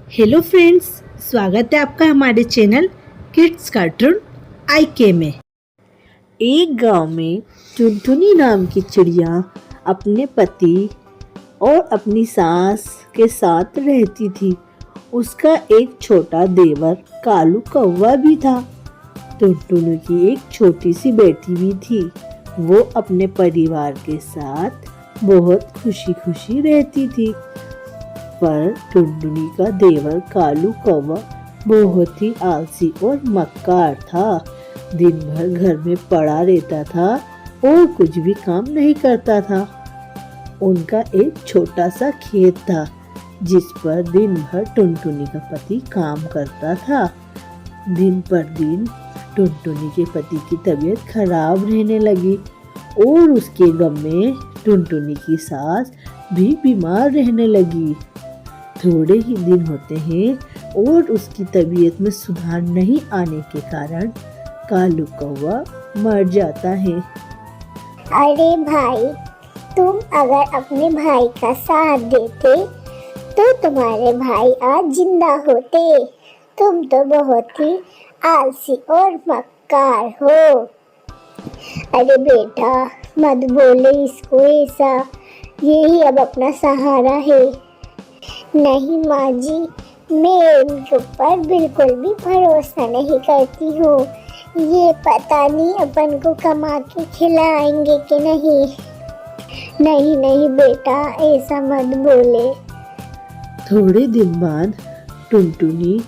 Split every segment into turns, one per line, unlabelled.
Hello friends, स्वागत है आपका हमारे चैनल किड्स कार्टून IK में। एक गांव में टुनटुनी नाम की चिड़िया अपने पति और अपनी सास के साथ रहती थी। उसका एक छोटा देवर कालू कौवा भी था। टुनटुनी की एक छोटी सी बेटी भी थी। वो अपने परिवार के साथ बहुत खुशी खुशी रहती थी। पर टुनटुनी का देवर कालू कौवा बहुत ही आलसी और मक्कार था। दिन भर घर में पड़ा रहता था और कुछ भी काम नहीं करता था। उनका एक छोटा सा खेत था जिस पर दिन भर टुनटुनी का पति काम करता था। दिन पर दिन टुनटुनी के पति की तबीयत खराब रहने लगी और उसके गम में टुनटुनी की सास भी बीमार रहने लगी। थोड़े ही दिन होते हैं और उसकी तबीयत में सुधार नहीं आने के कारण कालू कौवा मर जाता है।
अरे भाई, तुम अगर अपने भाई का साथ देते तो तुम्हारे भाई आज जिंदा होते। तुम तो बहुत ही आलसी और मक्कार हो। अरे बेटा, मत बोले इसको ऐसा, यही अब अपना सहारा है। नहीं माँ जी, मैं इनके ऊपर बिल्कुल भी भरोसा नहीं करती हूँ। ये पता नहीं अपन को कमा के खिलाएंगे कि नहीं। नहीं नहीं बेटा, ऐसा मत बोले।
थोड़े दिन बाद टुनटुनी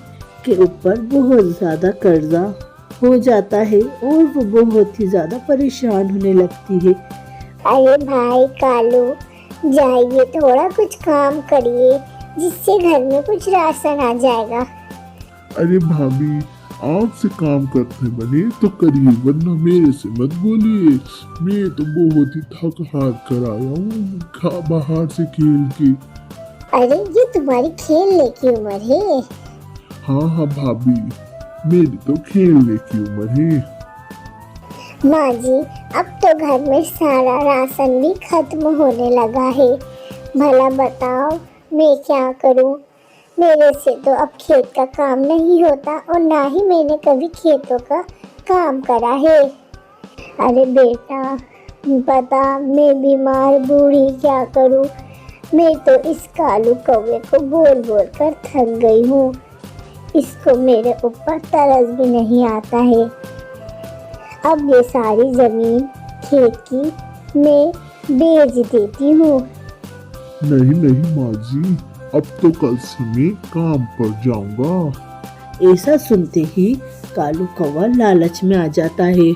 के ऊपर बहुत ज़्यादा कर्जा हो जाता है और वो बहुत ही ज़्यादा परेशान होने लगती है।
अरे भाई कालू, जाइए थोड़ा कुछ काम करिए जिससे घर में कुछ राशन आ जाएगा।
अरे भाभी, आपसे काम करते बने तो करिए, वरना मेरे से मत बोलिए। मैं तो बहुत ही थक हार कर आया हूँ बाहर से खेल के।
अरे ये तुम्हारी खेलने की उम्र है।
हाँ भाभी, मेरी तो खेलने की उम्र है।
माँ जी, अब तो घर में सारा राशन भी खत्म होने लगा है। भला बताओ मैं क्या करूं? मेरे से तो अब खेत का काम नहीं होता और ना ही मैंने कभी खेतों का काम करा है। अरे बेटा, बता, मैं बीमार बूढ़ी क्या करूं? मैं तो इस कालू कौवे को बोल बोल कर थक गई हूँ। इसको मेरे ऊपर तरस भी नहीं आता है। अब ये सारी जमीन खेत की मैं बेच देती हूँ।
नहीं माँ जी, अब तो कल से मैं काम पर जाऊंगा।
ऐसा सुनते ही कालू कौवा लालच में आ जाता है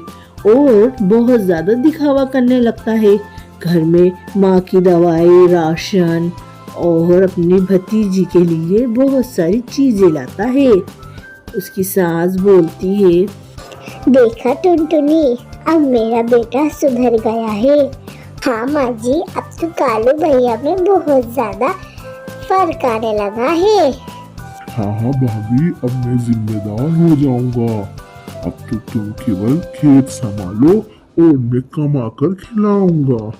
और बहुत ज़्यादा दिखावा करने लगता है। घर में माँ की दवाई, राशन और अपनी भतीजी के लिए बहुत सारी चीजें लाता है। उसकी सास बोलती है,
देखा टुनटुनी, अब मेरा बेटा सुधर गया है। हाँ माँ जी, अब तो कालू भैया में बहुत ज्यादा फर्क आने लगा है।
हाँ भाभी, अब मैं जिम्मेदार हो जाऊंगा। अब तो तुम केवल खेत संभालो और मैं कमा कर खिलाऊंगा।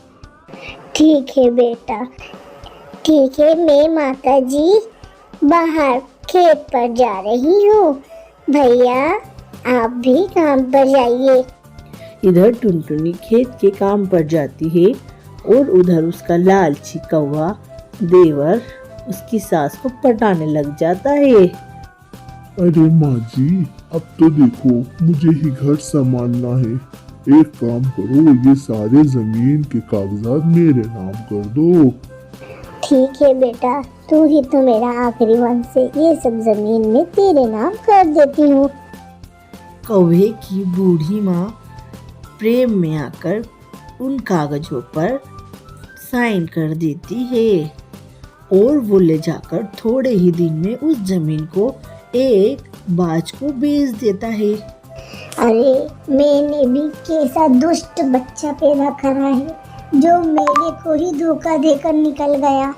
ठीक है बेटा, ठीक है। मैं माता जी बाहर खेत पर जा रही हूँ। भैया आप भी काम पर जाइए।
इधर टुनटुनी खेत के काम पर जाती है और उधर उसका लालची कौवा देवर उसकी सास को पटाने लग जाता है।
अरे माँ जी, अब तो देखो मुझे ही घर संभालना है। एक काम करो, ये सारे जमीन के कागजात मेरे नाम कर दो।
ठीक है बेटा, तू ही तो मेरा आखिरी वंश है। ये सब जमीन में तेरे नाम कर देती हूँ।
कौवे की बूढ़ी माँ प्रेम में आकर उन कागजों पर साइन कर देती है और वो ले जाकर थोड़े ही दिन में उस जमीन को एक बाज को बेच देता है।
अरे मैंने भी कैसा दुष्ट बच्चा पैदा करा है जो मेरे को ही धोखा देकर निकल गया।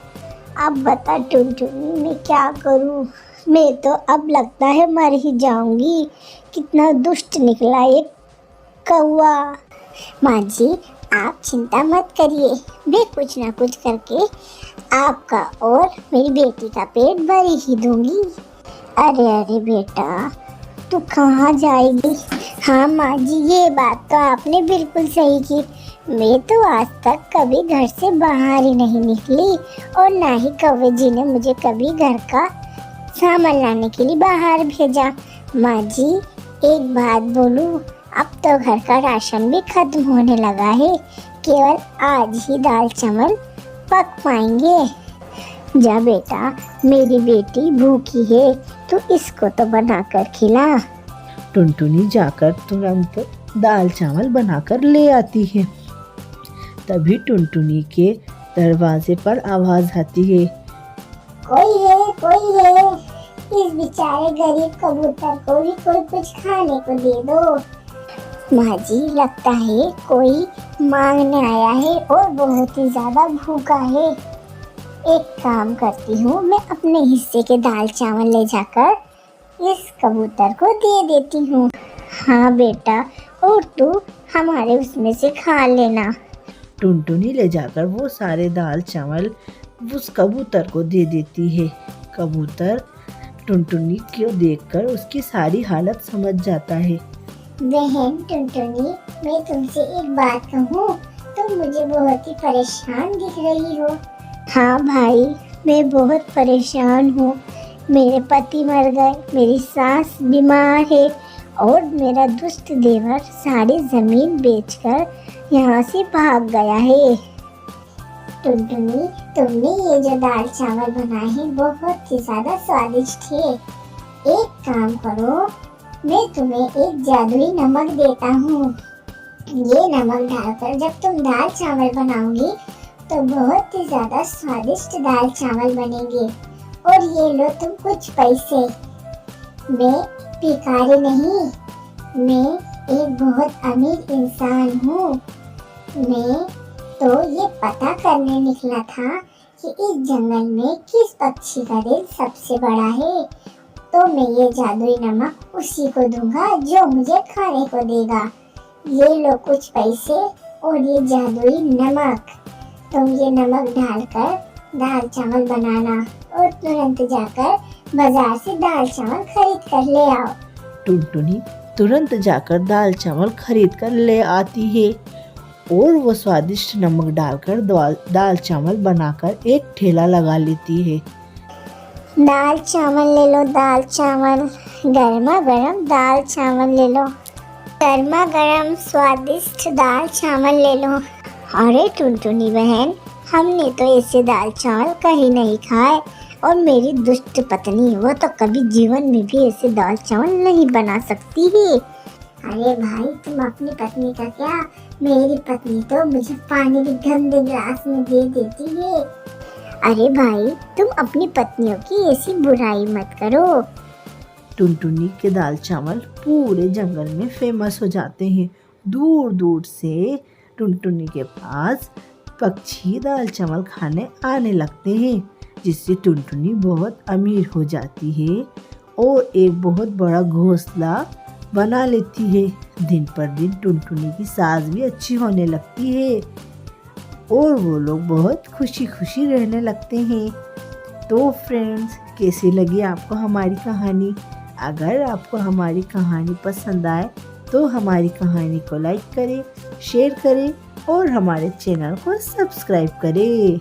अब बता टुनटुनी, मैं क्या करूं? मैं तो अब लगता है मर ही जाऊंगी। कितना दुष्ट निकला एक कौवा। माँ जी, आप चिंता मत करिए, मैं कुछ ना कुछ करके आपका और मेरी बेटी का पेट भर ही दूंगी। अरे अरे बेटा, तू कहाँ जाएगी? हाँ माँ जी, ये बात तो आपने बिल्कुल सही की। मैं तो आज तक कभी घर से बाहर ही नहीं निकली और ना ही कौवे जी ने मुझे कभी घर का सामान लाने के लिए बाहर भेजा। माँ जी, एक बात बोलूँ, अब तो घर का राशन भी खत्म होने लगा है, केवल आज ही दाल चावल पक पाएंगे। जा बेटा, मेरी बेटी भूखी है, तो इसको तो बनाकर खिला।
टुनटुनी जाकर तुरंत दाल चावल बनाकर ले आती है। तभी टुनटुनी के दरवाजे पर आवाज आती है,
कोई है, कोई है, इस बेचारे गरीब कबूतर को भी कोई कुछ खाने को दे दो। माँ जी, लगता है कोई मांगने आया है और बहुत ही ज्यादा भूखा है। एक काम करती हूँ, मैं अपने हिस्से के दाल चावल ले जाकर इस कबूतर को दे देती हूँ। हाँ बेटा, और तू हमारे उसमें से खा लेना।
टुनटुनी ले जाकर वो सारे दाल चावल उस कबूतर को दे देती है। कबूतर टुनटुनी को देखकर उसकी सारी हालत समझ जाता है।
बहन टुनटुनी, मैं तुमसे एक बात कहूँ, तुम मुझे बहुत ही परेशान दिख रही हो। हाँ भाई, मैं बहुत परेशान हूँ। मेरे पति मर गए, मेरी सास बीमार है और मेरा दुष्ट देवर सारी जमीन बेचकर यहाँ से भाग गया है। टुनटुनी, तुमने ये जो दाल चावल बनाए हैं बहुत ही ज्यादा स्वादिष्ट है। एक काम करो, मैं तुम्हें एक जादुई नमक देता हूँ। ये नमक डालकर जब तुम दाल चावल बनाओगी तो बहुत ही ज्यादा स्वादिष्ट दाल चावल बनेंगे। और ये लो तुम कुछ पैसे। मैं भिखारी नहीं, मैं एक बहुत अमीर इंसान हूँ। मैं तो ये पता करने निकला था कि इस जंगल में किस पक्षी का दिल सबसे बड़ा है, तो मैं ये जादुई नमक उसी को दूंगा जो मुझे खाने को देगा। ये लो कुछ पैसे और ये जादुई नमक। तुम ये नमक डालकर दाल चावल बनाना और तुरंत जाकर बाजार से दाल चावल खरीद कर ले आओ।
टुनटुनी तुरंत जाकर दाल चावल खरीद कर ले आती है और वो स्वादिष्ट नमक डालकर दाल चावल बनाकर एक ठेला लगा लेती है।
दाल चावल ले लो, दाल चावल, गर्मा गर्म दाल चावल ले लो, गर्मा गर्म स्वादिष्ट दाल चावल ले लो। अरे टुनटुनी बहन, हमने तो ऐसे दाल चावल कहीं नहीं खाए और मेरी दुष्ट पत्नी वो तो कभी जीवन में भी ऐसे दाल चावल नहीं बना सकती है। अरे भाई, तुम अपनी पत्नी का क्या, मेरी पत्नी तो मुझे पानी के गंदे गिलास में दे देती है। अरे भाई, तुम अपनी पत्नियों की ऐसी बुराई मत करो।
टुनटुनी के दाल चावल पूरे जंगल में फेमस हो जाते हैं। दूर दूर से टुनटुनी के पास पक्षी दाल चावल खाने आने लगते हैं, जिससे टुनटुनी बहुत अमीर हो जाती है और एक बहुत बड़ा घोंसला बना लेती है। दिन पर दिन टुनटुनी की सास भी अच्छी होने लगती है और वो लोग बहुत खुशी खुशी रहने लगते हैं। तो फ्रेंड्स, कैसी लगी आपको हमारी कहानी? अगर आपको हमारी कहानी पसंद आए तो हमारी कहानी को लाइक करें, शेयर करें और हमारे चैनल को सब्सक्राइब करें।